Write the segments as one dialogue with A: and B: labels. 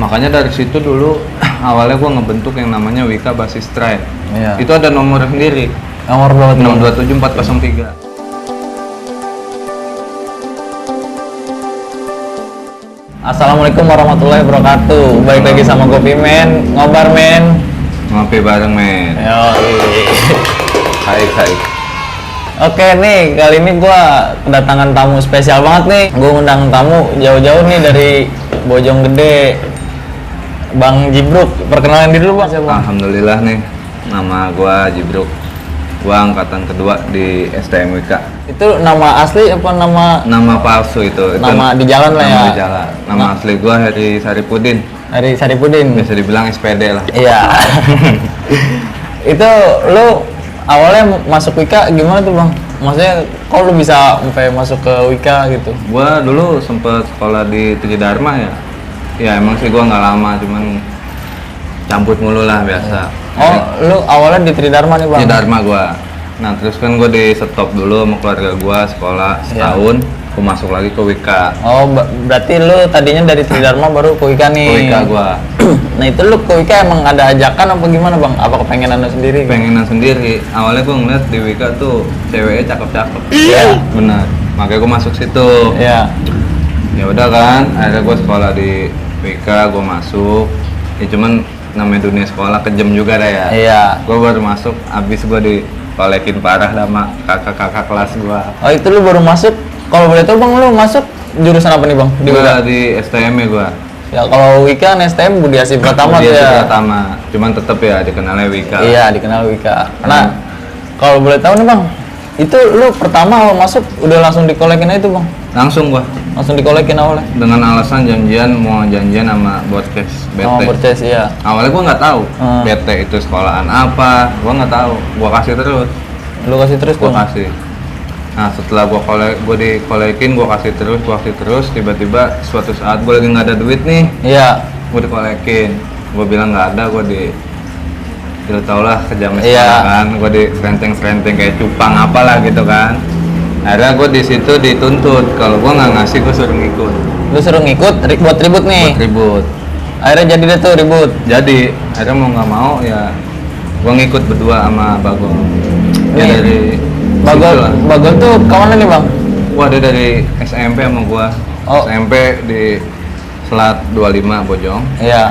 A: Makanya dari situ dulu awalnya gue ngebentuk yang namanya Wika Basis Tribe.
B: Iya.
A: Itu ada nomor sendiri.
B: Nomor berapa tuh?
A: 627403.
B: Assalamualaikum warahmatullahi wabarakatuh. Balik lagi sama Gopi Men, ngobar men.
A: Ngopi bareng men.
B: Yoi.
A: Hai.
B: Oke nih, kali ini gua kedatangan tamu spesial banget nih. Gua ngundang tamu jauh-jauh nih dari Bojonggede. Bang Jibruk, perkenalan diri dulu Bang.
A: Alhamdulillah nih, nama gua Jibruk. Gua angkatan kedua di STM Wika.
B: Itu nama asli apa
A: Nama palsu itu.
B: Nama di jalan lah ya.
A: Nama di jalan. Nama asli gua Heri Saripudin.
B: Heri Saripudin.
A: Bisa dibilang SPD lah.
B: Iya. Itu lu awalnya masuk Wika gimana tuh Bang? Maksudnya kok lu bisa sampai masuk ke Wika gitu?
A: Gua dulu sempet sekolah di Tridharma ya. Ya emang sih gua nggak lama, cuman campur mulu lah biasa.
B: Oh, lu awalnya di Tridharma nih Bang?
A: Tridharma gua. Nah terus kan gua di stop dulu sama keluarga gua sekolah setahun. Gua masuk lagi ke Wika.
B: Oh, berarti lu tadinya dari Tridharma baru ke Wika nih?
A: Ke Wika gua.
B: Nah itu lu ke Wika emang ada ajakan apa gimana Bang? Apa kepengenan lu sendiri?
A: Pengenan sendiri. Awalnya gua ngeliat di Wika tuh ceweknya cakep-cakep.
B: Iya.
A: Benar. Makanya gua masuk situ.
B: Iya.
A: Ya udah kan, akhirnya gua sekolah di Wika, gua masuk. Ya cuman namanya dunia sekolah kejam juga dah ya.
B: Iya.
A: Gua baru masuk, abis gua dikolekin parah sama kakak-kakak kelas gua.
B: Oh itu lu baru masuk? Kalau boleh tahu Bang, lu masuk jurusan apa nih Bang? Di Wika?
A: Gua di STM ya gua.
B: Ya kalau Wika kan STM Budi Asih Pratama tuh
A: Budi Asih
B: ya.
A: Pratama, cuman tetep ya dikenalnya Wika.
B: Iya dikenal Wika. Nah kalau boleh tahu nih Bang, itu lu pertama awal masuk udah langsung dikolekin aja itu Bang?
A: Langsung gua
B: Langsung dikolekin awalnya?
A: dengan alasan mau janjian sama broadcast BT.
B: Oh purchase iya.
A: Awalnya gua nggak tahu BT itu sekolahan apa, gua nggak tahu. Gua kasih terus.
B: Lu kasih terus
A: Gua
B: Bang?
A: kasih. Nah setelah gua dikolekin, gua kasih terus, tiba-tiba suatu saat gua lagi nggak ada duit nih,
B: Iya.
A: gua dikolekin. Gua bilang nggak ada, lu tau lah kejamnya
B: Iya.
A: sekolah kan, gua di serenteng kayak cupang apalah gitu kan. Akhirnya gua di situ dituntut, kalau gua nggak ngasih gua suruh ngikut.
B: Lu suruh ngikut buat ribut nih?
A: Buat ribut.
B: Akhirnya jadi deh tuh ribut?
A: Jadi akhirnya mau nggak mau ya gua ngikut berdua sama Bagong. Dia
B: Nih,
A: dari
B: Bagol,
A: situ lah.
B: Bagol tuh kawanan nih Bang?
A: Gua ada dari SMP sama gua.
B: Oh.
A: SMP di Selat 25 Bojong.
B: Iya.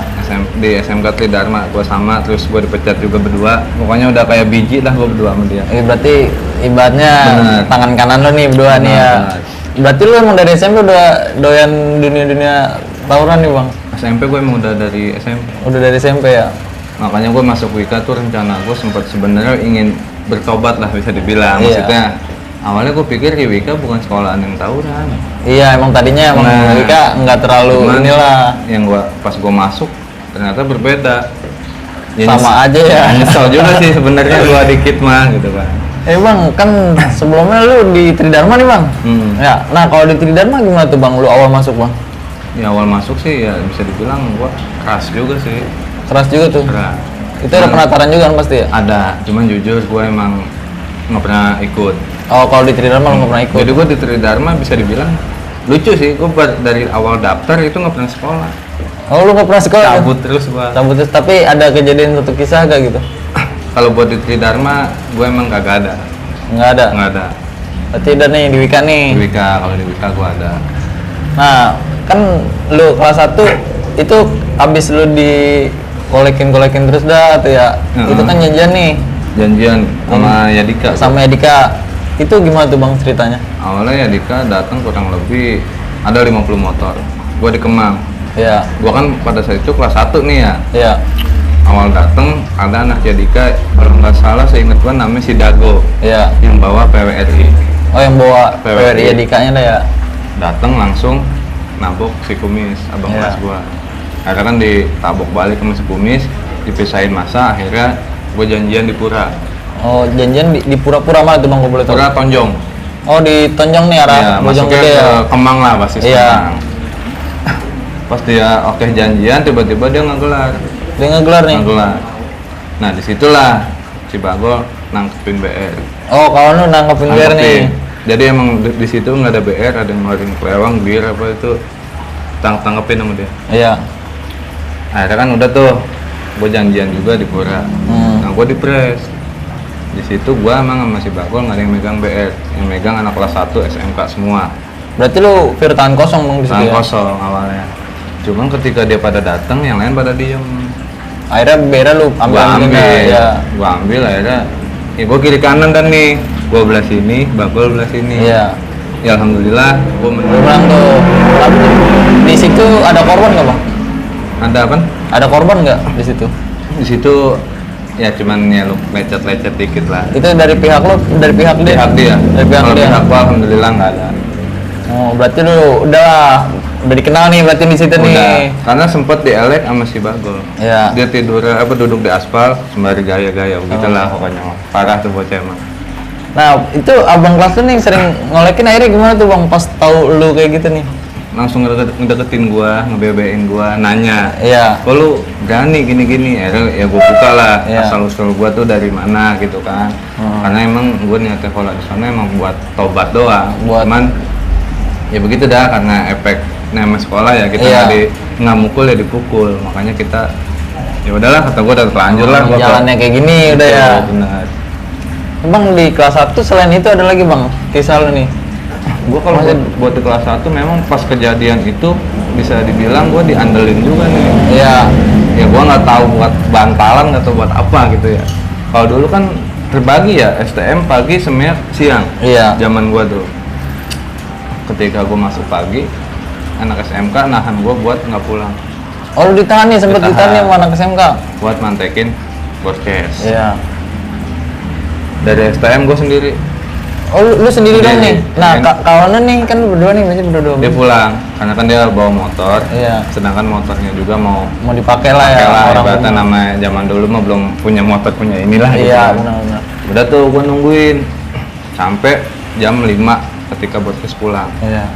A: Di SMK Tridharma gua sama, terus gua dipecat juga berdua. Pokoknya udah kayak biji lah gua berdua sama dia.
B: Berarti ibaratnya
A: Bener.
B: tangan kanan lo nih berdua nih ya.
A: Bener.
B: Berarti lu emang dari SMP udah doyan dunia-dunia tawuran nih Bang?
A: SMP gua emang udah dari SMP.
B: Udah dari SMP ya?
A: Makanya gua masuk Wika tuh rencana gua sempat sebenarnya ingin bertobat lah bisa dibilang.
B: Iya.
A: Maksudnya awalnya gua pikir di Wika bukan sekolahan yang tawuran.
B: Iya emang tadinya emang Wika nggak terlalu
A: Cuman
B: inilah.
A: Yang pas gua masuk ternyata berbeda. Ya,
B: Sama aja ya.
A: Nyesel juga sih sebenarnya gua dikit mah gitu kan.
B: Bang, kan sebelumnya lu di Tridharma nih Bang? Ya, nah kalau di Tridharma gimana tuh Bang, lu awal masuk Bang?
A: Ya awal masuk sih ya bisa dibilang gua keras juga sih.
B: Keras juga tuh?
A: Keras.
B: Itu ada penataran juga kan pasti ya?
A: Ada, cuman jujur gua emang nggak pernah ikut.
B: Oh kalau di Tridharma lu nggak pernah ikut?
A: Jadi gua di Tridharma bisa dibilang lucu sih, gua dari awal daftar itu nggak pernah sekolah.
B: Oh lu nggak pernah sekolah?
A: Cabut terus gua.
B: Cabut terus, tapi ada kejadian satu kisah gak gitu?
A: Kalau buat di Tridharma gua emang kagak ada.
B: Nggak ada?
A: Nggak ada.
B: Berarti ada nih di Wika nih?
A: Di Wika, kalau di Wika gua ada.
B: Nah, kan lu kelas 1 itu abis lu kolekin terus dah tuh ya. Itu kan janjian nih.
A: Janjian sama Yadika.
B: Sama Yadika. Itu gimana tuh Bang ceritanya?
A: Awalnya Yadika datang kurang lebih ada 50 motor. Gua di Kemang.
B: Iya.
A: Gua kan pada saat itu kelas 1 nih ya.
B: Iya.
A: Awal datang ada anak Yadika, kalau nggak salah seingat gua namanya si Dago.
B: Iya.
A: Yang bawa PWRI.
B: Oh yang bawa
A: PWRI.
B: PWRI Yadikanya dah ya.
A: Datang langsung nabok si Kumis, abang
B: Iya.
A: kelas gua. Akhirnya kan ditabok balik sama si Kumis, dipisahin masa, akhirnya gua janjian di Pura.
B: Oh janjian di pura-pura mana tuh Bang kalau boleh tahu?
A: Pura Tonjong.
B: Oh di Tonjong nih arah
A: Ya, masuknya
B: Bojonggede
A: ke
B: ya.
A: Kemang lah basis
B: Iya.
A: Kemang. Pas dia oke janjian, tiba-tiba dia ngegelar.
B: Dia ngegelar nih.
A: Ngegelar. Nah disitulah si Bagol nangkepin BR.
B: Oh kawan lu nangkepin BR nih.
A: Jadi emang di situ nggak ada BR, ada yang ngeluarin kelewang, bir apa itu tangkepin sama dia.
B: Iya.
A: Akhirnya kan udah tuh, gue janjian juga di Pura. Nah gue di Pres. Di situ gue emang sama si Bagol nggak ada yang megang BR, yang megang anak kelas 1 SMK semua.
B: Berarti lu pure tangan kosong bang di situ
A: Tangan
B: ya?
A: kosong awalnya. Cuman ketika dia pada datang, yang lain pada diem.
B: Akhirnya BR lu ambil,
A: Gua ambil,
B: ya.
A: gua ambil akhirnya. Ya gue kiri kanan kan nih, gue belah sini, Bagol belah sini.
B: Iya.
A: Ya alhamdulillah, gue
B: Lu bilang tuh, tapi di situ ada korban nggak bang?
A: Ada apa?
B: Ada korban nggak di situ?
A: Di situ ya cuman ya lu lecet-lecet dikit lah.
B: Itu dari pihak lu, dari pihak dia?
A: Pihak dia.
B: Dari pihak
A: Kalau
B: dia.
A: pihak gua alhamdulillah nggak ada.
B: Oh, berarti lu udah dikenal nih berarti di situ
A: Udah,
B: nih.
A: karena sempet dielek sama si Bagol.
B: Iya.
A: Dia tidur duduk di aspal sembari gaya-gaya begitulah pokoknya. Parah tuh bocah emang.
B: Nah, itu abang kelas lu nih sering ngolekin, akhirnya gimana tuh bang pas tahu lu kayak gitu nih?
A: Langsung ngedeketin gua, ngebebein gua, nanya.
B: Iya.
A: Kok lu berani gini-gini? Ya gua buka lah
B: Iya.
A: asal-usul gua tuh dari mana gitu kan. Karena emang gua niatnya kalau di sana emang buat tobat doang.
B: Buat-
A: Cuman ya begitu dah, karena efek nama sekolah ya kita
B: Iya.
A: nggak mukul ya dipukul, makanya kita ya udahlah, kata gua udah terlanjur lah gua
B: Jalannya kayak gini udah ya.
A: benar.
B: Bang di kelas 1 selain itu ada lagi bang kisah lu nih?
A: Gua kalau buat di kelas 1 memang pas kejadian itu bisa dibilang gua diandelin juga nih.
B: Iya.
A: Ya gua nggak tahu buat bantalan atau buat apa gitu ya. Kalau dulu kan terbagi ya, STM pagi, SMEK siang.
B: Iya.
A: Zaman gua tuh. Ketika gua masuk pagi, anak SMK nahan gua buat nggak pulang.
B: Oh lu ditahan nih, sempet
A: Ditahan.
B: ditahan nih sama anak SMK?
A: Buat mantekin podcast.
B: Iya.
A: Dari STM gua sendiri.
B: Oh lu sendiri dong nih?
A: Sendiri.
B: Nah
A: Iya.
B: kawanan nih kan berdua nih, masih berdua.
A: Dia pulang, karena kan dia bawa motor.
B: Iya.
A: Sedangkan motornya juga mau
B: Mau dipakai lah ya
A: pakai lah, ibaratnya
B: rumah.
A: namanya zaman dulu mah belum punya motor, punya inilah gitu
B: Iya
A: kan.
B: benar-benar.
A: Udah tuh gua nungguin sampai jam 5 ketika podcast pulang.
B: Iya.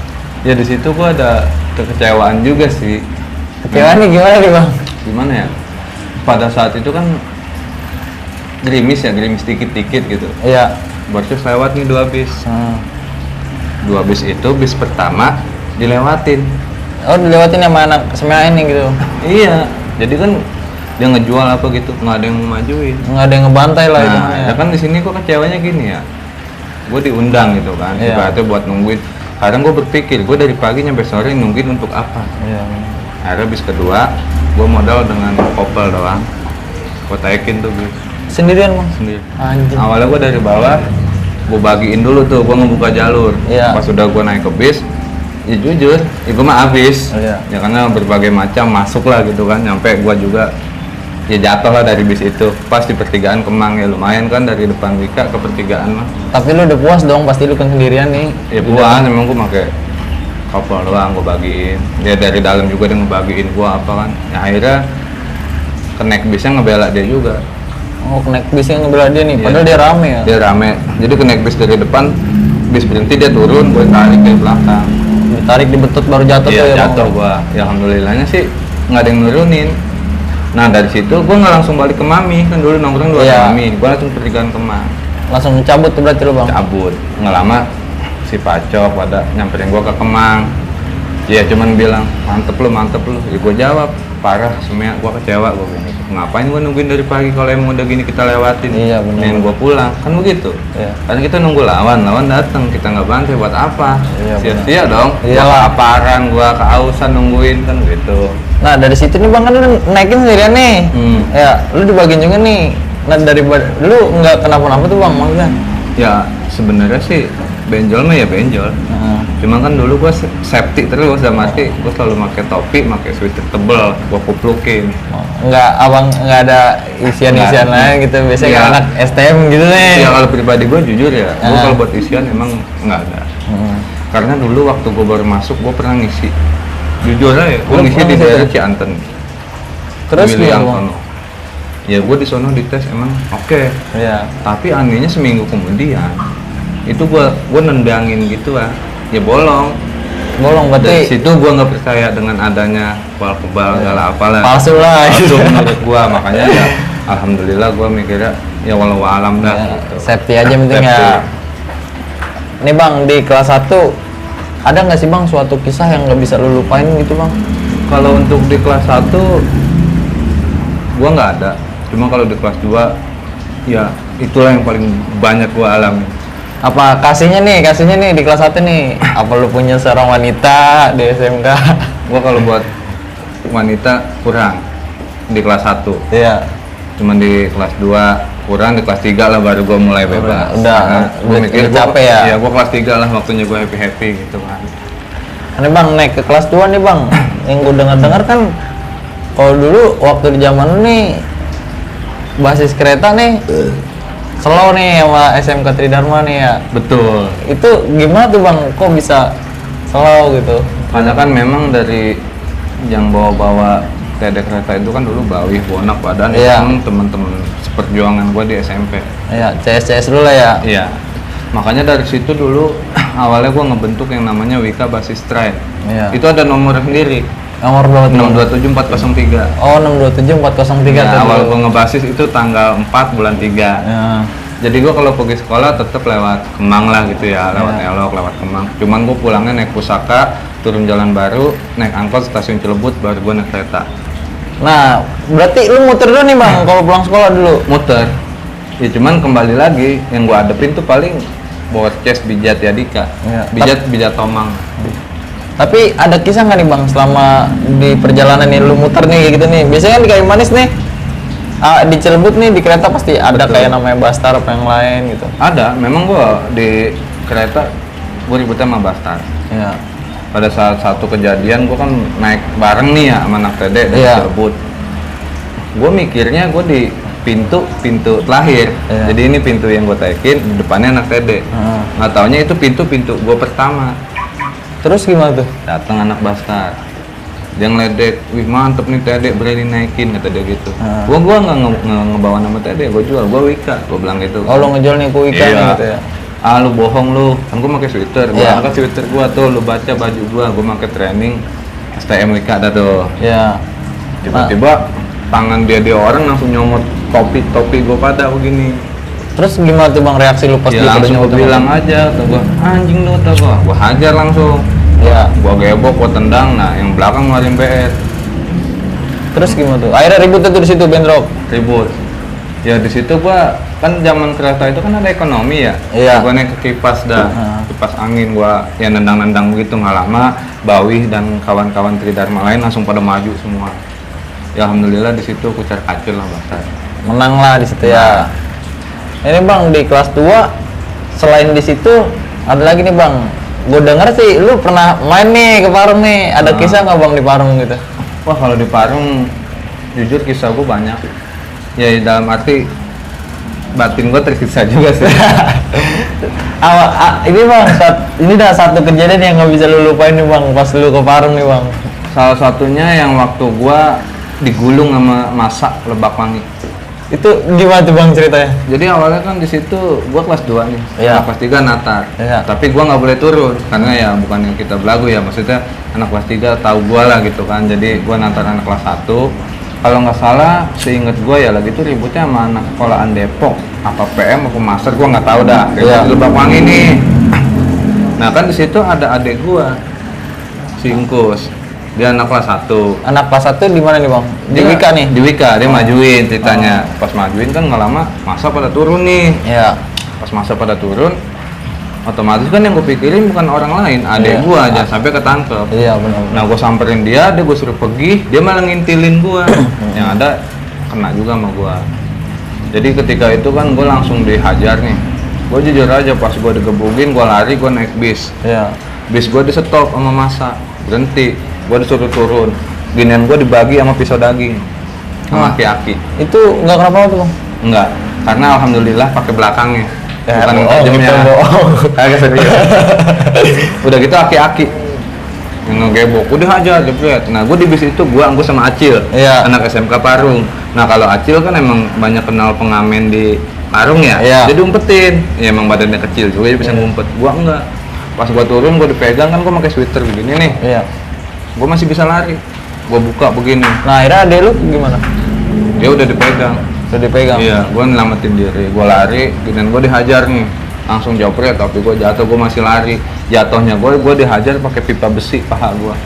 A: Ya di situ gua ada kekecewaan juga sih.
B: Kecewa nih gimana nih bang?
A: Gimana ya? Pada saat itu kan gerimis dikit-dikit gitu.
B: Iya.
A: Podcast lewat nih 2 bis.
B: Hmm.
A: 2 bis itu bis pertama dilewatin.
B: Oh dilewatin sama anak SMK ini gitu?
A: Iya. Jadi kan dia ngejual apa gitu, nggak ada yang mau majuin.
B: Nggak ada yang ngebantai lah itu.
A: Nah, ya kan di sini kok kecewanya gini ya. Gue diundang gitu kan,
B: Iya.
A: ibaratnya buat nungguin. Kadang gue berpikir, gue dari pagi sampai sore nungguin untuk apa?
B: Iya.
A: Akhirnya bis kedua, gue modal dengan kopel doang. Gue taikin tuh bis
B: Sendirian bang?
A: sendiri.
B: Anjing.
A: Awalnya gue dari bawah, gue bagiin dulu tuh, gue ngebuka jalur.
B: Iya.
A: Pas udah gue naik ke bis, ya jujur, ya gue mah habis.
B: Iya.
A: Ya karena berbagai macam masuk lah gitu kan, nyampe gue juga ya jatuh lah dari bis itu. Pas di pertigaan Kemang ya lumayan kan, dari depan Wika ke pertigaan mah.
B: Tapi lu udah puas dong, pasti lu kan sendirian nih.
A: Ya puas, emang gue pakai kopel doang gue bagiin. Dia dari dalam juga dia ngebagiin gue apa kan. Ya akhirnya kenek bisnya ngebela dia juga.
B: Oh naik bisnya ngebelah dia nih,
A: Iya.
B: padahal dia rame ya.
A: Dia rame, jadi kenek bis dari depan, bis berhenti dia turun, gue tarik dari belakang.
B: Ditarik dibetut baru jatuh tuh
A: Iya
B: ya. Bang?
A: jatuh gua. Ya alhamdulillahnya sih nggak ada yang nurunin. Nah dari situ gua nggak langsung balik ke Mami, kan dulu nongkrong dua
B: Iya.
A: Mami. Gua langsung pertigaan Kemang,
B: Langsung cabut tuh berarti lu bang.
A: cabut. Nggak lama si Pacok pada nyamperin gua ke Kemang. Iya cuman bilang mantep lu. Ya, gua jawab parah semuanya, gua kecewa gua bilang gitu. Ngapain gua nungguin dari pagi kalau emang udah gini kita lewatin.
B: Iya, benar.
A: Mending gua pulang kan begitu.
B: Iya.
A: Karena kita nunggu lawan datang, kita nggak bantai buat apa?
B: Iya,
A: Sia-sia dong.
B: Iyalah.
A: Gua kelaparan, gua kehausan nungguin kan gitu.
B: Nah dari situ nih bang kan lu naikin sendirian nih. Ya lu dibagiin juga nih. Nah lu nggak kenapa-napa tuh bang maksudnya?
A: Ya sebenarnya sih benjol mah ya benjol. Cuma kan dulu gua safety terus, dalam arti gua selalu pakai topi, pakai sweater tebel, gua kuplukin.
B: Nggak ada isian-isian
A: Nggak.
B: lain gitu. Biasanya
A: Iya.
B: kan anak STM gitu nih.
A: Ya kalau pribadi gua jujur ya, gua
B: Ah.
A: kalau buat isian emang nggak ada. Karena dulu waktu gua baru masuk gua pernah ngisi. Jujur aja, gua
B: Lu
A: ngisi
B: pernah
A: di
B: ngisi
A: daerah
B: ya?
A: Cianten.
B: Terus
A: Di William
B: gimana, Bang?
A: sono. Ya gua di sono dites emang oke.
B: Iya.
A: Tapi anehnya seminggu kemudian itu gua nendangin gitu lah. Ya bolong.
B: Bolong
A: Dari
B: berarti
A: situ gua nggak percaya dengan adanya kebal kebal segala apalah.
B: palsu lah.
A: Palsu menurut gua, makanya ya alhamdulillah gua mikirnya ya walau alam dah.
B: Ya,
A: gitu.
B: safety aja penting ya.
A: Safety.
B: Nih bang di kelas 1 ada nggak sih bang suatu kisah yang nggak bisa lu lupain gitu bang?
A: Kalau untuk di kelas 1 gua nggak ada. Cuma kalau di kelas 2 ya itulah yang paling banyak gua alami.
B: Apa kasihnya nih di kelas 1 nih? Apa lu punya seorang wanita di SMK?
A: Gua kalau buat wanita kurang di kelas 1.
B: Iya.
A: Cuman di kelas 2 kurang, di kelas 3 lah baru gua mulai bebas.
B: Udah
A: Gua mikir
B: capek ya.
A: Iya, gua kelas 3 lah waktunya gua happy gitu kan.
B: Ini bang naik ke kelas 2 nih bang, yang gue dengar kan kalau dulu waktu di zaman lu nih basis kereta nih slow nih sama SMK Tridharma nih ya.
A: Betul.
B: Itu gimana tuh bang, kok bisa slow gitu?
A: Karena kan memang dari yang bawa-bawa TD kereta itu kan dulu bawih, bonak, badan.
B: Iya.
A: Itu kan teman-teman seperjuangan gua di SMP.
B: Iya, CS dulu lah ya.
A: Iya. Makanya dari situ dulu awalnya gua ngebentuk yang namanya Wika Basis Train.
B: Iya.
A: Itu ada nomor sendiri.
B: Nomor berapa tuh?
A: 627403.
B: Oh 627 403
A: Ya,
B: tuh.
A: awal
B: dulu.
A: gua ngebasis itu tanggal 4 bulan 3.
B: Ya.
A: Jadi gua kalau pergi sekolah tetap lewat Kemang lah gitu ya, lewat
B: Iya.
A: Elok, lewat Kemang. Cuman gua pulangnya naik Pusaka, turun Jalan Baru, naik angkot stasiun Cilebut, baru gua naik kereta.
B: Nah, berarti lu muter dulu nih bang kalau pulang sekolah dulu.
A: Muter. Ya cuman kembali lagi yang gua hadepin tuh paling Borces Bijat Yadika.
B: Iya.
A: Bijat Tomang.
B: Tapi ada kisah nggak nih bang selama di perjalanan nih lu muter nih kayak gitu nih? Biasanya kan di Kayu Manis nih, di Cilebut nih di kereta pasti ada
A: Betul.
B: kayak namanya Bastar apa yang lain gitu.
A: Ada, memang gua di kereta gua ributnya sama Bastar.
B: Iya.
A: Pada saat satu kejadian gua kan naik bareng nih ya sama anak TD dari
B: Iya.
A: Cilebut. Gua mikirnya gua di pintu terakhir.
B: Iya.
A: Jadi ini pintu yang gua taikin, di depannya anak TD.
B: Heeh.
A: Nggak taunya itu pintu gua pertama.
B: Terus gimana tuh?
A: Datang anak Bastar. Dia ngeledek, wih mantep nih TD berani naikin, kata dia gitu. Gua nggak ngebawa nama TD, gua jual, gua Wika, gua bilang gitu.
B: Oh lu ngejual nih ku ikan
A: Iya.
B: gitu ya?
A: Ah lu bohong lu, kan gua pakai sweater, gua
B: Iya.
A: angkat sweater gua tuh, lu baca baju gua pakai training STM Wika ada tuh.
B: Iya.
A: Tiba-tiba tangan dia orang langsung nyomot topi gua pada begini.
B: Terus gimana tuh bang reaksi lu pas
A: Ya
B: dia pada
A: langsung
B: nyomot
A: gua bilang aja, kata gua anjing lu, kata gua hajar langsung.
B: Iya.
A: Gua gebok, gua tendang, nah yang belakang ngeluarin BR.
B: Terus gimana tuh? Akhirnya ribut tuh di situ bentrok.
A: Ribut. Ya di situ gua kan zaman kereta itu kan ada ekonomi ya.
B: Iya.
A: Gua naik ke kipas dah, kipas angin gua ya nendang-nendang begitu, nggak lama Bawih dan kawan-kawan Tridharma lain langsung pada maju semua. Ya alhamdulillah di situ kucar kacir lah Bastar.
B: Menang lah di situ ya. Ini bang di kelas 2 selain di situ ada lagi nih bang. Gue denger sih lu pernah main nih ke Parung nih. Ada kisah nggak bang di Parung gitu?
A: Wah kalau di Parung jujur kisah gua banyak. Ya dalam arti batin gua tersiksa juga sih.
B: Ini bang, ini dah satu kejadian yang nggak bisa lu lupain nih bang pas lu ke Parung nih bang.
A: Salah satunya yang waktu gua digulung sama masa Lebakwangi.
B: Itu gimana tuh bang ceritanya?
A: Jadi awalnya kan di situ gua kelas 2 nih.
B: Iya.
A: Nah, kelas 3 natar.
B: Iya.
A: Tapi gua nggak boleh turun karena ya bukan yang kita belagu ya, maksudnya anak kelas 3 tahu gua lah gitu kan. Jadi gua natar anak kelas 1. Kalau nggak salah seinget gua ya lagi itu ributnya sama anak sekolahan Depok, apa PM apa master gua nggak tahu dah. Ribut
B: Iya.
A: di Lebakwangi nih. Nah, kan di situ ada adik gua. Singkus. Dia anak kelas 1.
B: Anak kelas 1 di mana nih bang? Di
A: Dia-
B: Wika nih?
A: Di Wika, dia majuin ceritanya. Pas majuin kan nggak lama masa pada turun nih.
B: Iya.
A: Pas masa pada turun, otomatis kan yang gue pikirin bukan orang lain,
B: Iya.
A: adek gue aja sampai ketangkep.
B: Iya benar.
A: Nah gue samperin dia gue suruh pergi, dia malah ngintilin gue. Yang ada kena juga sama gue. Jadi ketika itu kan gue langsung dihajar nih. Gue jujur aja pas gue digebukin, gue lari, gue naik bis.
B: Iya.
A: Bis gue di stop sama masa, berhenti. Gue disuruh turun. Ginian gue dibagi sama pisau daging, sama aki-aki.
B: Itu nggak kenapa tuh bang?
A: Enggak, karena alhamdulillah pakai belakangnya.
B: Ya,
A: Bukan
B: bohong,
A: tajamnya.
B: itu bohong.
A: Agak serius. Udah gitu aki-aki yang ngegebok, udah hajar jebret. Nah gue di bis itu gue sama Acil,
B: Iya.
A: anak SMK Parung. Nah kalau Acil kan emang banyak kenal pengamen di Parung ya,
B: Iya.
A: jadi umpetin. Ya emang badannya kecil juga jadi bisa ngumpet. Gua enggak. Pas gua turun gua dipegang kan gua pakai sweater begini nih.
B: Iya.
A: Gua masih bisa lari. Gua buka begini.
B: Nah akhirnya adek lu gimana?
A: Dia udah dipegang.
B: Udah dipegang?
A: Iya, gua nyelamatin diri. Gua lari, dan gua dihajar nih. Langsung jopret, tapi gua jatuh, gua masih lari. Jatuhnya gua dihajar pakai pipa besi paha gua.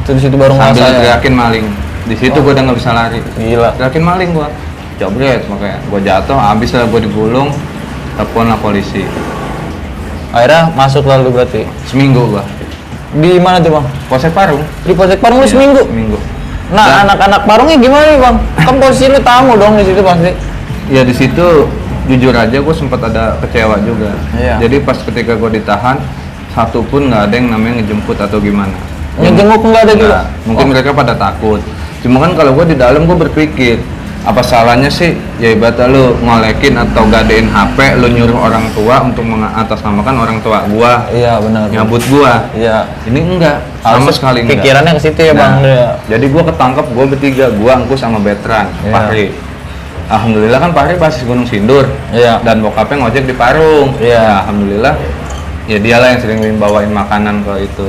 B: Itu di situ baru
A: Sambil
B: ngerasa ya?
A: teriakin maling. Di situ gue udah nggak bisa lari.
B: Gila.
A: Yakin maling gue, jabret makanya gue jatuh, habis lah gue digulung, telepon lah polisi.
B: Akhirnya masuk lalu berarti.
A: Seminggu gue.
B: Di mana tuh bang?
A: Polsek Parung.
B: Di Polsek Parung lu
A: Iya,
B: seminggu?
A: Seminggu.
B: Nah,
A: Dan-
B: anak-anak Parungnya gimana nih bang? Kan posisi lu tamu dong di situ pasti.
A: Ya di situ jujur aja gue sempat ada kecewa juga.
B: Iya.
A: Jadi pas ketika gue ditahan, satu pun nggak ada yang namanya ngejemput atau gimana.
B: Ngejenguk nggak ada juga?
A: Nggak. Mungkin mereka pada takut. Cuma kan kalau gue di dalam gue berpikir, apa salahnya sih ya ibaratnya lu ngolekin atau gadein HP, lu nyuruh orang tua untuk mengatasnamakan orang tua gua,
B: Iya benar.
A: nyabut gua.
B: Iya.
A: Ini enggak, sama
B: Harus
A: sekali enggak.
B: pikirannya ke situ ya bang.
A: Nah,
B: Ya.
A: jadi gua ketangkep, gua bertiga, gua Angkus sama Betran,
B: Iya.
A: Fahri. Alhamdulillah kan Fahri basis Gunung Sindur.
B: Iya.
A: Dan bokapnya ngojek di Parung.
B: Iya.
A: Ya, alhamdulillah. Ya dialah yang sering bawain makanan ke itu.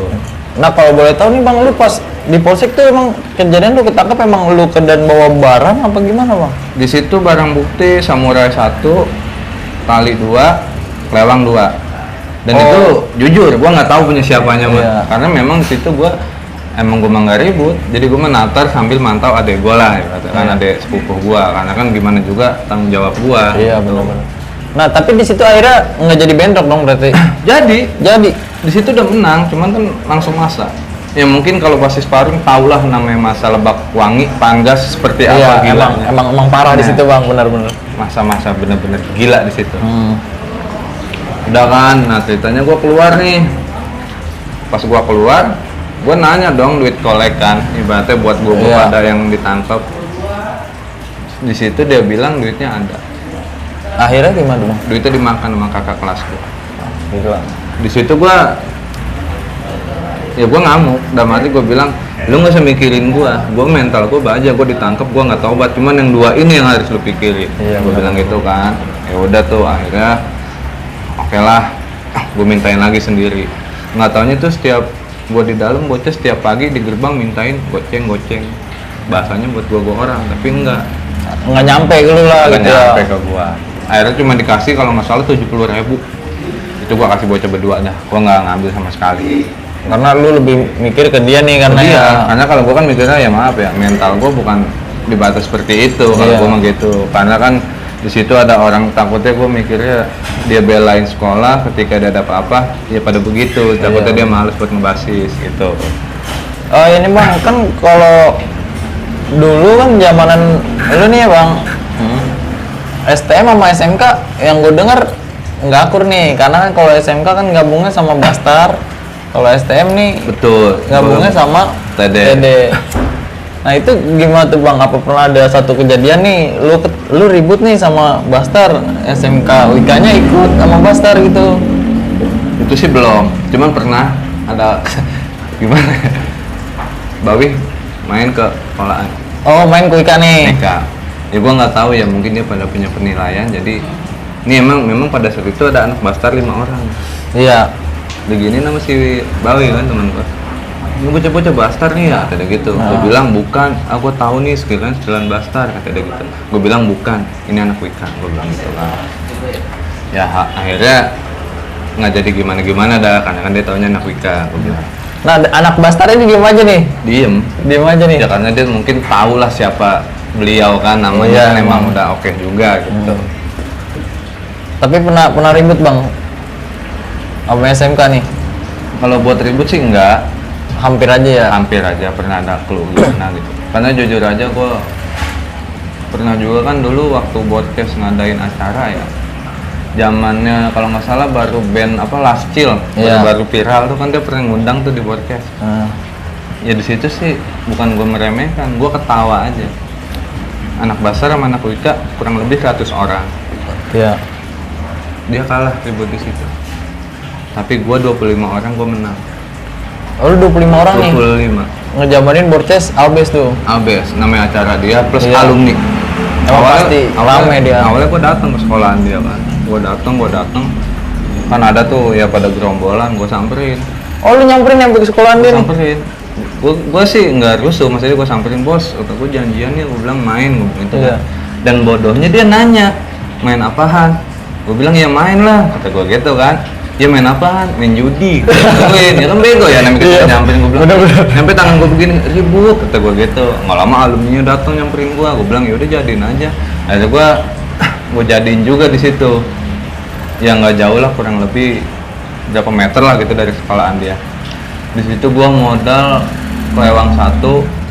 B: Nah kalau boleh tahu nih bang, lu pas di Polsek tuh emang kejadian lu ketangkep emang lu dan bawa barang apa gimana bang?
A: Di situ barang bukti samurai 1, tali 2, kelewang 2. Dan
B: Oh.
A: itu jujur gua nggak tahu punya siapanya mah.
B: Iya.
A: Karena memang di situ gua emang gua mah nggak ribut. Jadi gua menatar sambil mantau adek gua lah, kan
B: Iya.
A: adek sepupuh gua. Karena kan gimana juga tanggung jawab gua.
B: Iya benar-benar. Nah tapi di situ akhirnya nggak jadi bentrok dong berarti?
A: Jadi
B: Jadi.
A: di situ udah menang, cuman kan langsung masa. Ya mungkin kalau basis Parung tahulah namanya masa Lebak Wangi, Panggas seperti
B: Iya,
A: apa gilanya.
B: emang parah di
A: Nah.
B: situ bang, benar-benar.
A: Masa-masa bener-bener gila di situ. Udah kan, nah ceritanya gue keluar nih. Pas gue keluar, gue nanya dong duit kolek kan, ibaratnya buat gue
B: Iya.
A: pada yang ditangkap. Di situ dia bilang duitnya ada.
B: Akhirnya gimana bang?
A: Duitnya dimakan sama kakak kelas gue.
B: Gila.
A: Di situ gue, ya gue ngamuk. Dalam arti gue bilang, lu nggak usah mikirin gue mental gue aja, gue ditangkap, gue nggak tobat. Cuman yang 2 ini yang harus lu pikirin.
B: Iya,
A: Gue
B: benar.
A: bilang gitu kan. Ya udah tuh akhirnya, oke lah, gue mintain lagi sendiri. Nggak taunya tuh setiap gue di dalam bocah setiap pagi di gerbang mintain goceng. Bahasanya buat gue orang, tapi enggak.
B: Nggak nyampe ke lu lah
A: Nggak
B: gitu ya.
A: nyampe ke gue. Akhirnya cuma dikasih kalau nggak salah 70.000. Itu gue kasih bocah berdua dah. Gue nggak ngambil sama sekali.
B: Karena lu lebih mikir ke dia nih karena
A: Iya,
B: ya.
A: karena kalau gue kan mikirnya ya maaf ya, mental gue bukan dibatas seperti itu kalau
B: Iya.
A: gue mah gitu. Karena kan di situ ada orang takutnya gue mikirnya dia belain sekolah ketika dia ada apa-apa, ya pada begitu. Takutnya
B: Iya.
A: dia males buat ngebasis gitu.
B: Oh ini bang, kan kalau dulu kan zamanan lu nih ya bang, STM sama SMK yang gue denger nggak akur nih, karena kan kalau SMK kan gabungnya sama Bastar, kalau STM nih
A: Betul.
B: gabungnya sama
A: TD.
B: Nah itu gimana tuh bang? Apa pernah ada satu kejadian nih, lu ribut nih sama Bastar, SMK, Wika-nya ikut sama Bastar gitu?
A: Itu sih belum. Cuman pernah ada gimana? Bawi main ke sekolahan.
B: Oh main ke Wika nih?
A: Mereka. Ya gua nggak tahu ya, mungkin dia pada punya penilaian. Jadi ini memang pada saat itu ada anak Bastar 5 orang.
B: Iya.
A: Begini nama si Bawi kan teman gua. Ini bocah-bocah Bastar nih ya, kata dia gitu. Gua
B: Nah.
A: bilang bukan, aku tahu nih sekalian Bastar, kata dia gitu. Gua bilang bukan, ini anak Wika, gua bilang gitu kan. Ya akhirnya nggak jadi gimana-gimana dah, karena kan dia taunya anak Wika, gua bilang.
B: Nah anak Bastar ini diem aja nih?
A: Diem.
B: Diem aja nih?
A: Ya karena dia mungkin tahu lah siapa beliau kan, namanya
B: Iya,
A: kan emang
B: emang.
A: udah oke juga gitu.
B: Tapi pernah ribut bang? Sama SMK nih?
A: Kalau buat ribut sih enggak,
B: Hampir aja ya?
A: hampir aja pernah ada clue gimana gitu. Karena jujur aja gue pernah juga kan dulu waktu podcast ngadain acara ya, zamannya kalau nggak salah baru band apa Last Chill,
B: Iya.
A: baru viral tuh kan dia pernah ngundang tuh di podcast.
B: Nah,
A: Ya di situ sih bukan gue meremehkan, gue ketawa aja. Anak Basar sama anak Wika kurang lebih 100 orang.
B: iya.
A: Dia kalah ribut di situ. Tapi gue 25 orang gue menang.
B: Oh lu 25 orang nih?
A: 25.
B: Ngejamanin Borces Albes tuh?
A: Abes namanya acara dia plus
B: Iya.
A: alumni.
B: Emang pasti rame dia.
A: Awalnya gue datang ke sekolahan dia kan. Gue datang. Kan ada tuh ya pada gerombolan, gue samperin.
B: Oh lu nyamperin sampai ke sekolahan dia nih?
A: Samperin. Gue sih nggak rusuh, maksudnya gue samperin bos. Kata gue janjian ya, gue bilang main, gue gitu
B: Iya.
A: kan. Dan bodohnya dia nanya main apaan. Gue bilang ya main lah, kata gue gitu kan. Ya main apaan? Main judi. Gituin. Ya kan bego ya, namanya kita nyamperin, gue bilang. Nyampe tangan gue begini, ribut, kata gue gitu. Nggak lama alumninya datang nyamperin gue bilang ya udah jadiin aja. Akhirnya gue jadiin juga di situ. Ya nggak jauh lah, kurang lebih berapa meter lah gitu dari sekolahan dia. Di situ gue modal kelewang 1,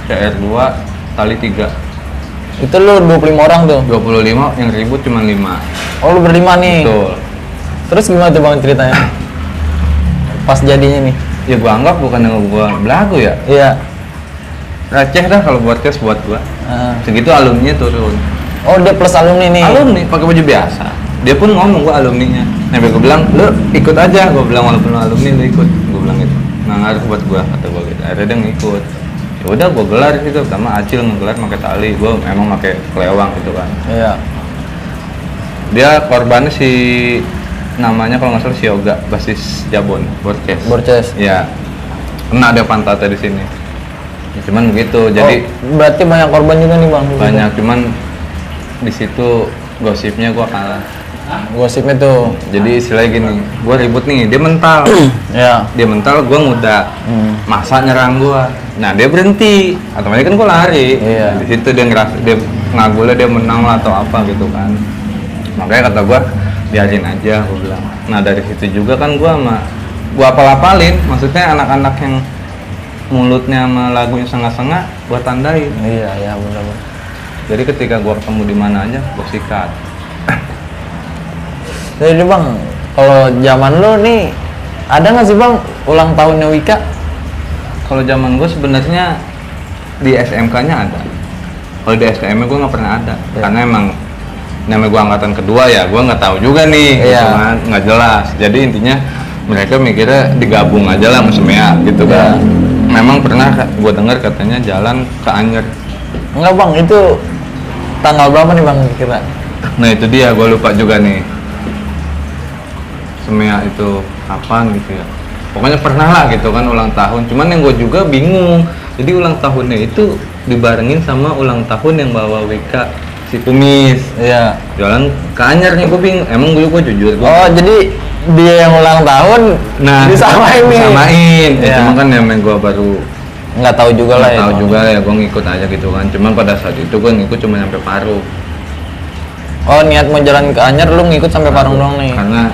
A: CR 2, tali 3.
B: Itu lu 25 orang tuh?
A: 25, yang ribut cuma 5.
B: Oh lu berlima nih?
A: Betul.
B: Terus gimana tuh bang ceritanya? Pas jadinya nih?
A: Ya gua anggap bukan yang gua belagu ya.
B: Iya.
A: Receh dah kalau buat cash buat gua. Segitu alumninya turun.
B: Oh dia plus alumni nih?
A: Alumni pakai baju biasa. Dia pun ngomong gua alumninya. Sampai gua bilang, lu ikut aja. Gua bilang walaupun lu alumni lu ikut. Gua bilang gitu. Nggak ngaruh buat gua, kata gua gitu. Akhirnya dia ngikut. Ya udah gua gelar gitu. Pertama Acil ngegelar pakai tali. Gua emang pakai kelewang gitu kan.
B: Iya.
A: Dia korbannya si namanya kalau nggak salah si Yoga, basis Jabon, Borces.
B: Borces.
A: Iya. Kena ada pantatnya di sini. Ya, cuman begitu. Jadi
B: berarti banyak korban juga nih bang?
A: banyak, cuman di situ gosipnya gua kalah.
B: Gosipnya tuh.
A: Jadi istilahnya gini, gua ribut nih, dia mental.
B: Ya.
A: Dia mental, gua nguda. Masa nyerang gua. Nah, dia berhenti. Otomatis kan gua lari.
B: Iya.
A: Di situ dia ngerasa dia ngagulnya dia menang lah atau apa gitu kan. Makanya kata gua biarin aja, gua bilang. Nah, dari situ juga kan gua apal-apalin, maksudnya anak-anak yang mulutnya sama lagunya sengah-sengah gua tandain.
B: Iya, iya benar-benar.
A: Jadi ketika gua ketemu di mana aja, gua sikat.
B: Jadi bang, kalau zaman lo nih ada nggak sih bang ulang tahunnya Wika?
A: Kalau zaman gue sebenarnya di SMK-nya ada. Kalau di STM-nya gue nggak pernah ada, karena emang namanya gue angkatan kedua ya, gue nggak tahu juga nih, gitu kan, nggak jelas. Jadi intinya mereka mikirnya digabung aja lah sama SMEA gitu kan. Memang pernah gue dengar katanya jalan ke Anyer.
B: Enggak bang, itu tanggal berapa nih bang kira?
A: Nah itu dia, gue lupa juga nih. SMEA itu kapan gitu ya, pokoknya pernah lah gitu kan ulang tahun. Cuman yang gue juga bingung, jadi ulang tahunnya itu dibarengin sama ulang tahun yang bawa Wika si Kumis.
B: Iya.
A: Jalan ke Anyer nih, gue bingung. Emang gue jujur
B: Oh jadi dia yang ulang tahun,
A: nah
B: disamain nih.
A: Disamain. Ya,
B: Iya.
A: cuma kan yang gue baru
B: nggak tahu juga lah ya.
A: tahu juga ya, gue ngikut aja gitu kan. Cuman pada saat itu gue ngikut cuma sampai Paru.
B: Oh niat mau jalan ke Anyer lu ngikut sampai Parung doang nih?
A: Karena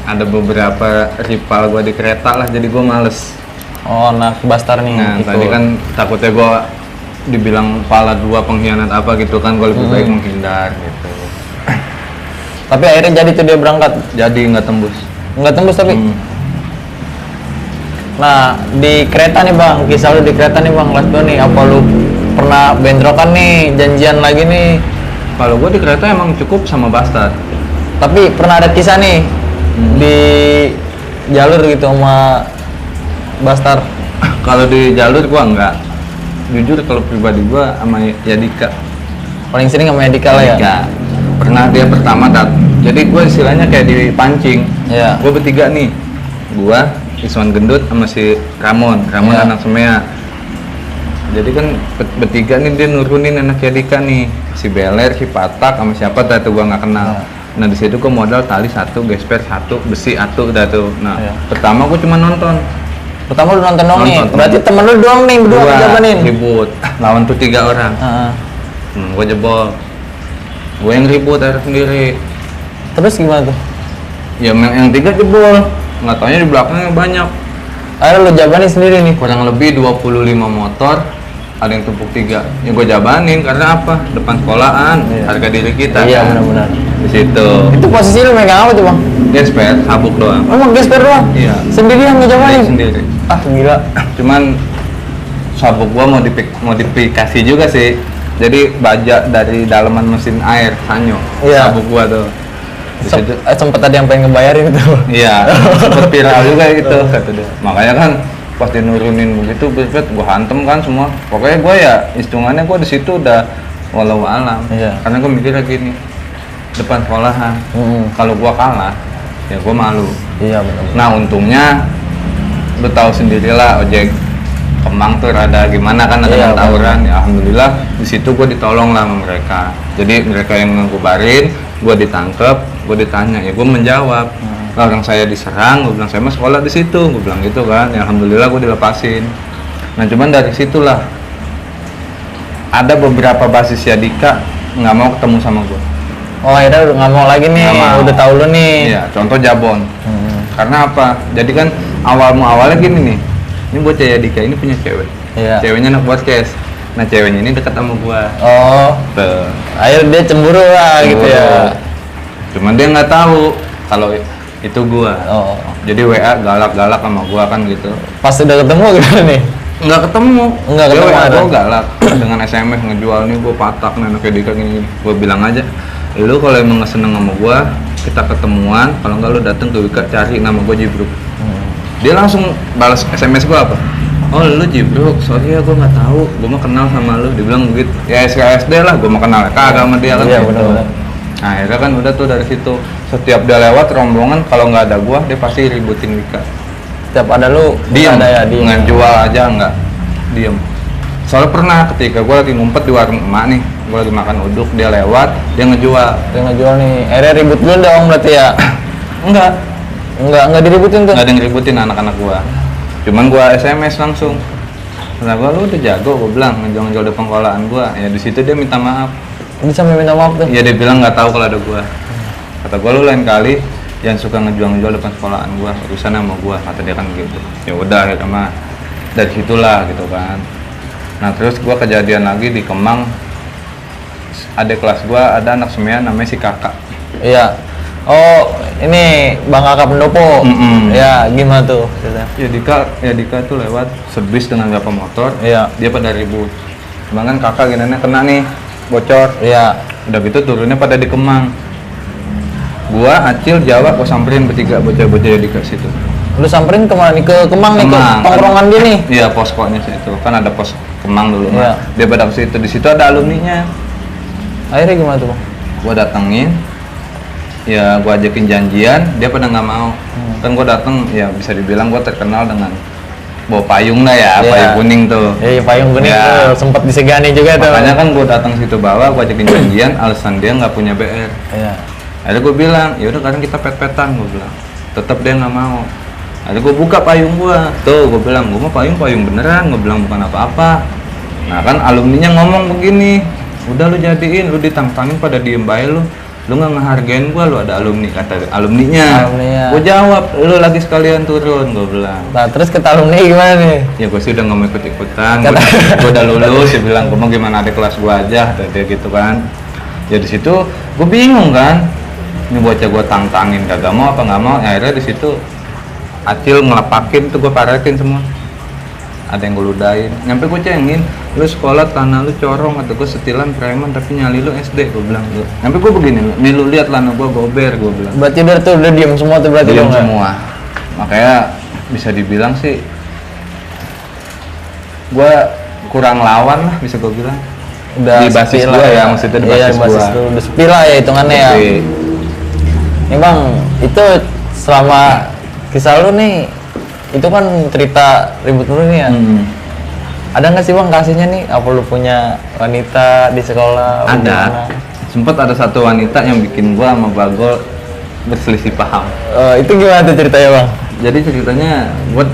A: ada beberapa rival gue di kereta lah, jadi gue males.
B: Oh anak Bastar nih.
A: Nah
B: ikut.
A: tadi kan takutnya gue dibilang pala 2 pengkhianat apa gitu kan, gue lebih baik menghindar gitu.
B: Tapi akhirnya jadi tuh dia berangkat?
A: Jadi nggak tembus.
B: Nggak tembus tapi? Nah di kereta nih bang, kisah lu di kereta nih bang, kelas 2 nih, apa lu pernah bentrokan nih, janjian lagi nih?
A: Kalau gue di kereta emang cukup sama Bastard.
B: Tapi pernah ada kisah nih di jalur gitu sama Bastar?
A: Kalau di jalur gue enggak. Jujur kalau pribadi gue sama Yadika.
B: Paling sering sama Yadika lah ya?
A: Yadika. Pernah dia pertama jadi gue istilahnya kayak dipancing.
B: Iya.
A: Gue bertiga nih. Gue, Iswan Gendut sama si Ramon. Ramon
B: Iya.
A: anak SMEA. Jadi kan bertiga nih dia nurunin anak Yadika nih. Si Beler, si Patak sama siapa tuh gue nggak kenal.
B: Iya.
A: Nah di situ gue modal tali 1, gesper 1, besi 1 udah tuh. Nah
B: Iya.
A: pertama gue cuma nonton.
B: Pertama lu nonton doang nih?
A: Nonton.
B: Berarti temen lu doang nih berdua ngejabanin?
A: Ribut. Lawan tuh 3 orang. Gue jebol. Gue yang ribut akhirnya sendiri.
B: Terus gimana tuh?
A: Ya yang 3 jebol. Nggak taunya di belakangnya banyak.
B: Akhirnya lu jabanin sendiri nih?
A: Kurang lebih 25 motor. Ada yang tumpuk 3. Ya gue jabanin karena apa? Depan sekolahan,
B: Iya.
A: harga diri kita.
B: Iya
A: kan?
B: benar-benar.
A: Di situ.
B: Itu posisi lu megang apa tuh bang?
A: Gesper, sabuk doang.
B: Emang gesper doang?
A: Iya.
B: Sendirian ngejabanin?
A: Sendiri.
B: Ah gila.
A: Cuman sabuk gua modifikasi juga sih. Jadi baja dari dalaman mesin air Sanyo.
B: Iya.
A: Sabuk gua tuh. Di situ.
B: Sempet ada yang pengen ngebayarin itu.
A: Iya, sempet viral juga gitu kata dia. Makanya kan pas dia nurunin begitu, bet gua hantem kan semua. Pokoknya gua ya hitungannya gua di situ udah walau alam.
B: Iya.
A: Karena gua mikirnya gini, depan sekolahan. Kalau gua kalah, ya gua malu.
B: Iya benar.
A: Nah untungnya lu tahu sendirilah ojek Kemang tuh rada gimana kan, ada
B: Iya,
A: yang tawuran. Ya alhamdulillah di situ gue ditolong lah sama mereka. Jadi mereka yang ngebubarin, gue ditangkep, gue ditanya, ya gue menjawab. orang saya diserang, gue bilang saya mah sekolah di situ, gue bilang gitu kan. Ya, alhamdulillah gue dilepasin. Nah cuman dari situlah ada beberapa basis Yadika nggak mau ketemu sama gue.
B: Oh akhirnya udah nggak mau lagi nih,
A: Nggak mau.
B: udah tahu lu nih.
A: Iya, contoh Jabon. Karena apa? Jadi kan awalnya gini nih. Ini bocah Yadika ini punya cewek.
B: Iya.
A: Ceweknya anak podcast. Nah ceweknya ini dekat sama gua.
B: Oh,
A: Tuh.
B: akhirnya dia cemburu lah gitu ya.
A: Cuman dia nggak tahu kalau itu gua.
B: Oh,
A: Jadi WA galak-galak sama gua kan gitu.
B: pas udah ketemu gimana nih?
A: Nggak ketemu.
B: Nggak
A: Dia
B: ketemu
A: WA
B: ada.
A: gua galak dengan SMS ngejual nih gua patak nih anak Yadika gini. Gua bilang aja, lu kalau emang nggak seneng sama gua, kita ketemuan. Kalau nggak lu datang ke Wika cari nama gua Jibruk. Dia langsung balas SMS gua apa? Oh lu Jibruk, sorry ya gue nggak tahu, gue mah kenal sama lu, dibilang begitu. Ya SKSD lah, gue mah kenal, kagak sama dia kan.
B: Iya,
A: gitu.
B: benar-benar.
A: Nah akhirnya kan udah tuh dari situ, setiap dia lewat rombongan kalau nggak ada gua, dia pasti ributin Wika.
B: Setiap ada lu,
A: Diem,
B: ada ya diem.
A: ngejual aja nggak, diem. Soalnya pernah ketika gue lagi ngumpet di warung emak nih, gue lagi makan uduk, dia lewat, dia ngejual.
B: Dia ngejual nih, akhirnya ribut dulu dong berarti ya? Enggak diributin tuh?
A: Nggak ada yang ngeributin anak-anak gua. Cuman gua SMS langsung. Karena gua lu udah jago, gua bilang ngejual-ngejual di pengkolaan gua. Ya di situ dia minta maaf.
B: Ini sampai minta maaf tuh?
A: Iya dia bilang nggak tahu kalau ada gua. Kata gua lu lain kali jangan suka ngejual-ngejual depan sekolahan gua, urusan sama gua. Kata dia kan gitu. Ya udah ya mah dari situlah gitu kan. Nah terus gua kejadian lagi di Kemang. Ada kelas gua ada anak semean namanya si Kakak.
B: Iya. Oh, ini Bang Kakak Pendopo. Ya, gimana tuh?
A: Ya Dika tuh lewat sebis dengan beberapa motor.
B: Iya.
A: Dia pada ribut. Cuman kan kakak gini kena nih bocor.
B: Iya.
A: Udah gitu turunnya pada di Kemang. Gua, Acil, Jawa, gua samperin bertiga bocah-bocah Dika situ.
B: Lu samperin kemana nih? Ke Kemang nih, ke
A: Kemang.
B: tongkrongan dia nih?
A: Iya poskonya situ. Kan ada pos Kemang dulu.
B: Iya.
A: Dia pada ke situ. Di situ ada alumninya.
B: Akhirnya gimana tuh, Bang?
A: Gua datengin. Ya gua ajakin janjian, dia pada nggak mau. Kan gua dateng, ya bisa dibilang gua terkenal dengan bawa payung lah ya,
B: Iya.
A: payung kuning tuh.
B: Iya, payung kuning
A: Ya.
B: tuh sempat disegani juga tuh.
A: Makanya kan gua datang situ bawa, gua ajakin janjian, alasan dia nggak punya BR.
B: Iya.
A: Akhirnya gua bilang, ya udah sekarang kita pet-petan, gua bilang. Tetap dia nggak mau. Akhirnya gua buka payung gua, tuh gua bilang, gua mau payung beneran, gua bilang bukan apa-apa. Nah kan alumninya ngomong begini, udah lu jadiin, lu ditantangin pada diem bae lu nggak ngehargain gua, lu ada alumni, kata alumninya. Gua jawab, lu lagi sekalian turun, gua bilang.
B: Nah, terus kata alumni gimana nih?
A: Ya gua sih udah nggak mau ikut-ikutan, gua udah lulus, dia bilang gua mau gimana ada kelas gua aja, kata dia gitu kan. Ya di situ gua bingung kan, ini bocah gua tantangin kagak mau apa nggak mau. Ya, akhirnya di situ Acil ngelepakin tuh, gua paratin semua. Ada yang gue ludahin, nyampe gue cengin, lu sekolah tanah lu corong, atau gue setilan preman tapi nyali lu SD, gue bilang lu. Nyampe gue begini, nih lu lihat lana gue gober, gue bilang.
B: Berarti udah diem semua tuh berarti
A: Diem
B: dong,
A: semua. Makanya bisa dibilang sih, gue kurang lawan lah bisa gue bilang.
B: Udah
A: Di basis
B: sepi
A: gua
B: lah
A: ya, maksudnya di
B: iya,
A: basis gua.
B: lu udah sepi lah ya hitungannya ya.
A: Tapi,
B: Nih Bang, itu selama kisah lu nih, itu kan cerita ribut dulu nih ya. Ada nggak sih Bang kasihnya nih? Apa lu punya wanita di sekolah?
A: ada. Sempet ada satu wanita yang bikin gua sama Bagol berselisih paham.
B: Itu gimana tuh ceritanya Bang?
A: Jadi ceritanya buat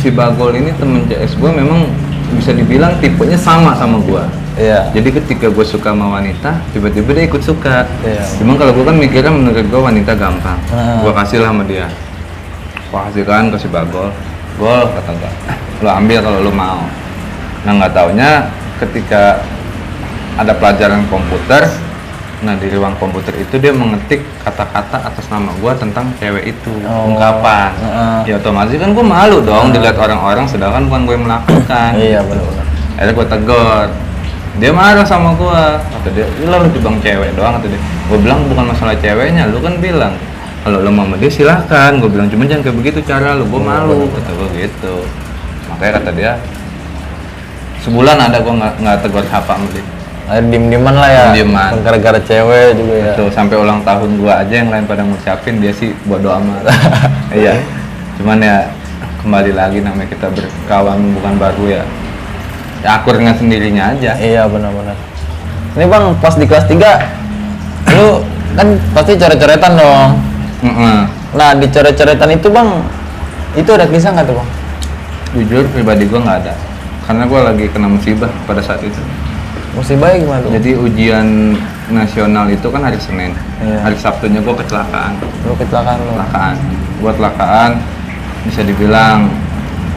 A: si Bagol ini temen CS gue memang bisa dibilang tipenya sama gua.
B: Iya.
A: Jadi ketika gue suka sama wanita, tiba-tiba dia ikut suka.
B: Iya.
A: Cuman kalau gue kan mikirnya menurut gue wanita gampang.
B: Ah.
A: Gue kasih lah sama dia. Gue kasih kan ke si Bagol. Gol kata gue, lo ambil kalau lo mau. Nah nggak taunya ketika ada pelajaran komputer, nah di ruang komputer itu dia mengetik kata-kata atas nama gue tentang cewek itu, ungkapan. Ya otomatis kan gue malu dong dilihat orang-orang, sedangkan bukan gue yang melakukan.
B: Iya benar-benar.
A: Akhirnya gue tegur, dia marah sama gue, kata dia, lu cuma cewek doang, kata dia. Gue bilang bukan masalah ceweknya, lu kan bilang kalau lo mau sama dia silahkan, gue bilang cuma jangan kayak begitu cara lu, gue malu, kata gue gitu. Makanya kata dia, sebulan ada gue nggak tegur sapa sama dia.
B: Diem-dieman lah ya.
A: Diem-dieman.
B: Gara-gara cewek juga ya.
A: Tuh sampai ulang tahun gue aja yang lain pada ngucapin, dia sih bodo amat. Iya, cuman ya kembali lagi namanya kita berkawan bukan baru ya. Ya akur dengan sendirinya aja.
B: Iya benar-benar. Ini Bang, pas di kelas 3 lu kan pasti coret-coretan dong. Nah di coret-coretan itu bang, itu ada kisah nggak tuh bang?
A: Jujur pribadi gue nggak ada, karena gue lagi kena musibah pada saat itu.
B: Musibahnya gimana tuh?
A: Jadi ujian nasional itu kan hari Senin,
B: Iya.
A: hari Sabtunya gue kecelakaan.
B: Lu kecelakaan lu.
A: Gue kecelakaan, bisa dibilang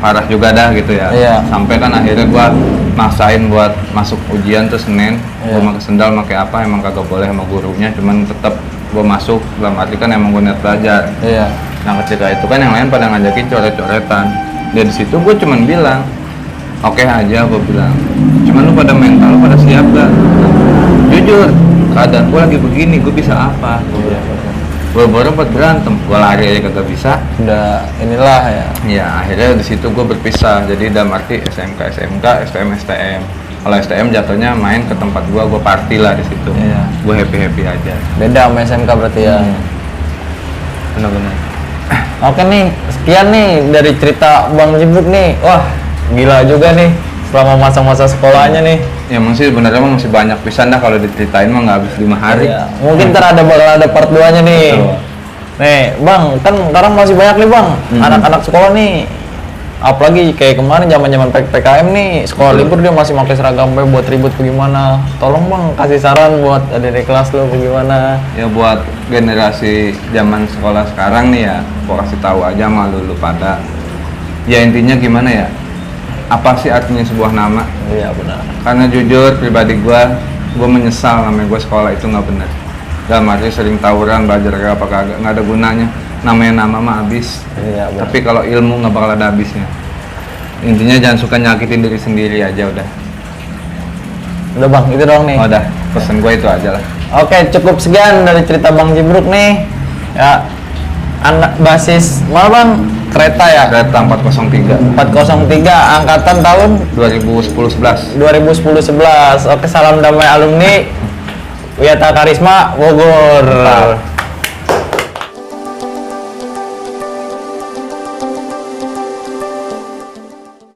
A: parah juga dah gitu ya.
B: Iya.
A: Sampai kan akhirnya gue maksain buat masuk ujian tuh Senin.
B: Iya.
A: Gue pakai sendal, pakai apa, emang kagak boleh sama gurunya, cuman tetap gue masuk. Dalam arti kan emang gue niat belajar.
B: Iya.
A: Nah ketika itu kan yang lain pada ngajakin coret-coretan. Dari situ gue cuman bilang, oke aja gue bilang. Cuman lu pada mental, lu pada siap gak? Jujur, keadaan gue lagi begini, gue bisa apa?
B: Iya.
A: Gue baru buat berantem, gue lari aja kagak bisa.
B: Udah inilah ya.
A: Ya akhirnya di situ gue berpisah. Jadi dalam arti SMK, STM, STM. Kalau STM jatuhnya main ke tempat gue party lah di situ.
B: Iya.
A: Gue happy aja.
B: Beda sama SMK berarti ya.
A: Benar-benar.
B: Oke nih, sekian nih dari cerita Bang Jibruk nih. Wah, gila juga nih selama masa-masa sekolahnya nih.
A: Ya masih sebenarnya masih banyak pisan dah kalau diceritain mah nggak habis 5 hari.
B: Iya. Mungkin ntar bakal ada part 2-nya nih.
A: Betul.
B: Nih, Bang, kan sekarang masih banyak nih, Bang. Anak-anak sekolah nih. Apalagi kayak kemarin zaman-zaman PPKM nih, sekolah libur dia masih pakai seragam buat ribut bagaimana. Tolong Bang kasih saran buat adik kelas lo bagaimana.
A: Ya buat generasi zaman sekolah sekarang nih ya, gua kasih tahu aja sama lu pada. Ya intinya gimana ya? Apa sih artinya sebuah nama?
B: Iya benar.
A: Karena jujur pribadi gua menyesal namanya gua sekolah itu nggak benar. Dalam arti sering tawuran, belajar apa kagak, nggak ada gunanya. Namanya nama mah habis.
B: Iya benar.
A: Tapi kalau ilmu nggak bakal ada habisnya. Intinya jangan suka nyakitin diri sendiri aja udah.
B: Udah Bang, itu doang nih.
A: Oh, udah, pesan gue itu aja lah.
B: Oke, cukup sekian dari cerita Bang Jibruk nih. Ya, anak basis mana Bang? Kereta ya?
A: Kereta 403
B: 403 angkatan tahun
A: 2010-11.
B: 2010-11. Oke, salam damai alumni Wiyata Karisma Bogor.
A: Mantap.